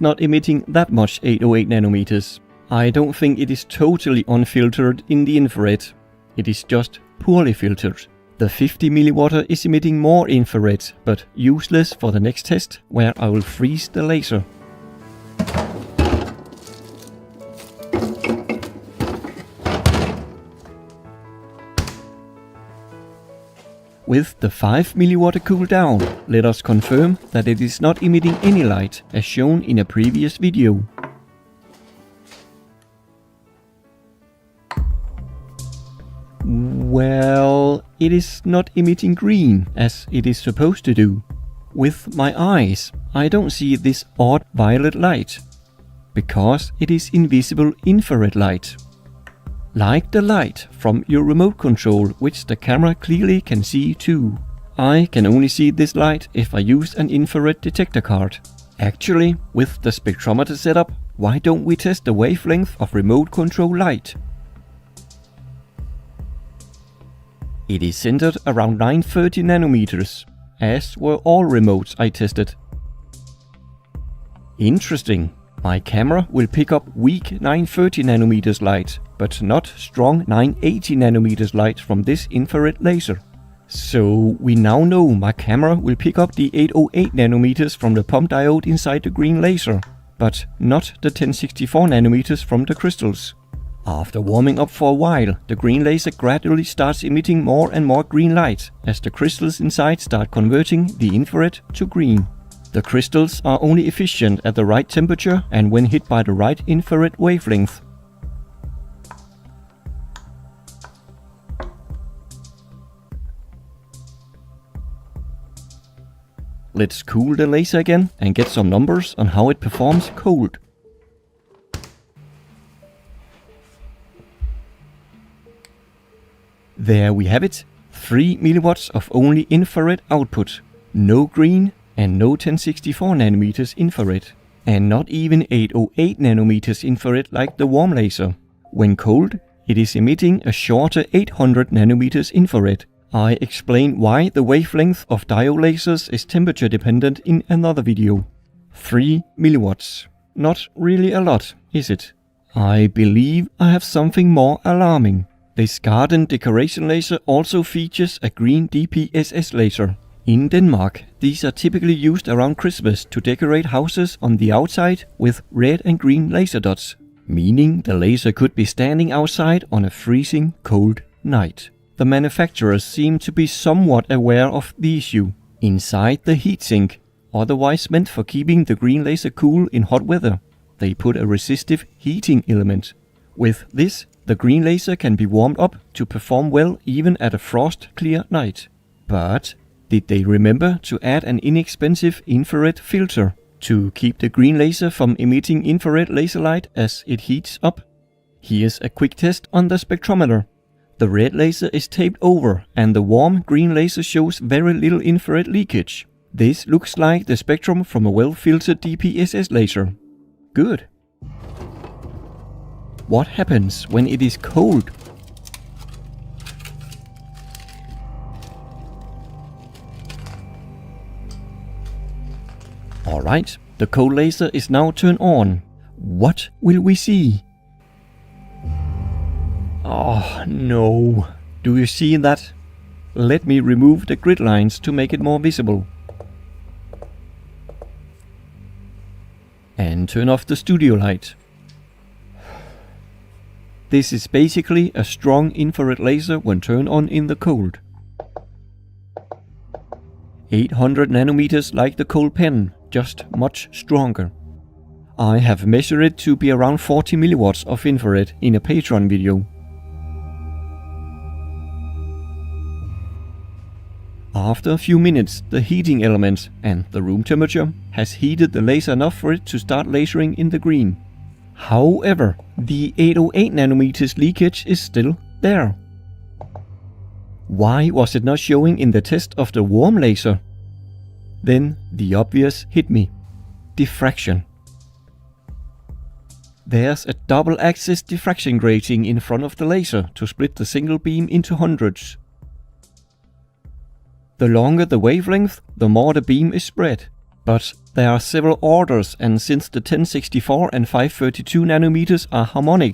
not emitting that much 808 nanometers. I don't think it is totally unfiltered in the infrared. It is just poorly filtered. The 50 mW is emitting more infrared, but useless for the next test, where I will freeze the laser. With the 5 mW cooled down, let us confirm that it is not emitting any light, as shown in a previous video. Well, it is not emitting green, as it is supposed to do. With my eyes, I don't see this odd violet light, because it is invisible infrared light. Like the light from your remote control, which the camera clearly can see too. I can only see this light if I use an infrared detector card. Actually, with the spectrometer setup, why don't we test the wavelength of remote control light? It is centered around 930 nanometers, as were all remotes I tested. Interesting. My camera will pick up weak 930 nanometers light, but not strong 980 nanometers light from this infrared laser. So we now know my camera will pick up the 808 nanometers from the pump diode inside the green laser, but not the 1064 nanometers from the crystals. After warming up for a while, the green laser gradually starts emitting more and more green light as the crystals inside start converting the infrared to green. The crystals are only efficient at the right temperature and when hit by the right infrared wavelength. Let's cool the laser again and get some numbers on how it performs cold. There we have it, 3 mW of only infrared output, no green and no 1064 nanometers infrared, and not even 808 nanometers infrared like the warm laser. When cold, it is emitting a shorter 800 nanometers infrared. I explain why the wavelength of diode lasers is temperature dependent in another video. 3 mW. Not really a lot, is it? I believe I have something more alarming. This garden decoration laser also features a green DPSS laser. In Denmark, these are typically used around Christmas to decorate houses on the outside with red and green laser dots, meaning the laser could be standing outside on a freezing cold night. The manufacturers seem to be somewhat aware of the issue. Inside the heatsink, otherwise meant for keeping the green laser cool in hot weather, they put a resistive heating element. With this, the green laser can be warmed up to perform well even at a frost-clear night. But did they remember to add an inexpensive infrared filter to keep the green laser from emitting infrared laser light as it heats up? Here's a quick test on the spectrometer. The red laser is taped over and the warm green laser shows very little infrared leakage. This looks like the spectrum from a well-filtered DPSS laser. Good. What happens when it is cold? Alright, the cold laser is now turned on. What will we see? Oh no, do you see that? Let me remove the grid lines to make it more visible. And turn off the studio light. This is basically a strong infrared laser when turned on in the cold. 800 nanometers like the cold pen, just much stronger. I have measured it to be around 40 milliwatts of infrared in a Patreon video. After a few minutes, the heating element and the room temperature has heated the laser enough for it to start lasering in the green. However, the 808 nanometers leakage is still there. Why was it not showing in the test of the warm laser? Then the obvious hit me. Diffraction. There's a double-axis diffraction grating in front of the laser to split the single beam into hundreds. The longer the wavelength, the more the beam is spread. But There are several orders, and since the 1064 and 532 nanometers are harmonic,